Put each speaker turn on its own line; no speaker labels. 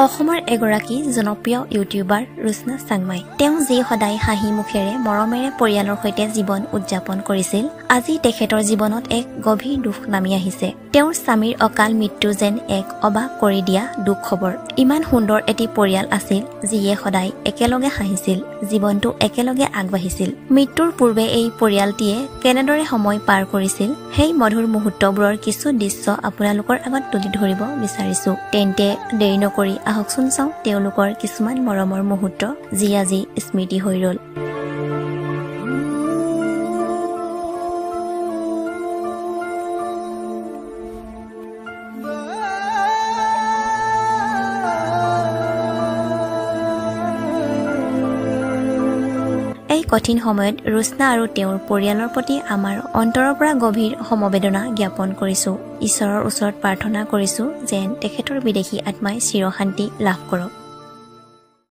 অসমৰ এগৰাকী জনপ্ৰিয় ইউটিউবাৰ ৰুচনা চাংমাই তেওঁ যি সদায় হাঁহি মুখেৰে মৰমেৰে পৰিয়ালৰ সৈতে জীৱন উদযাপন কৰিছিল আজি তেখেতৰ জীৱনত এক গভীৰ দুখ নামি আহিছে তেওঁৰ স্বামীৰ অকাল মৃত্যু যেন এক অবাক কৰি দিয়া দুখ খবৰ ইমান সুন্দৰ এটি পৰিয়াল আছিল যিয়ে সদায় একেলগে হাঁহিছিল জীৱনটো একেলগে আগবাঢ়িছিল মৃত্যুৰ পূৰ্বে এই পৰিয়ালটিয়ে কেনেদৰে সময় পাৰ কৰিছিল সেই মধুৰ মুহূৰ্তবোৰৰ কিছু দৃশ্য আপোনালোকৰ আগত তুলি ধৰিব বিচাৰিছো তেন্তে দেৰি নকৰি আহকচোন চাওঁ তেওঁলোকৰ কিছুমান মৰমৰ মুহূৰ্ত যি আজি স্মৃতি হৈ ৰল এই কঠিন সময়ত ৰুচনা আৰু তেওঁৰ পৰিয়ালৰ প্ৰতি আমাৰ অন্তৰৰ পৰা গভীৰ সমবেদনা জ্ঞাপন কৰিছো ঈশ্বৰৰ ওচৰত প্ৰাৰ্থনা কৰিছো যেন তেখেতৰ বিদেশী আত্মাই চিৰশান্তি লাভ কৰক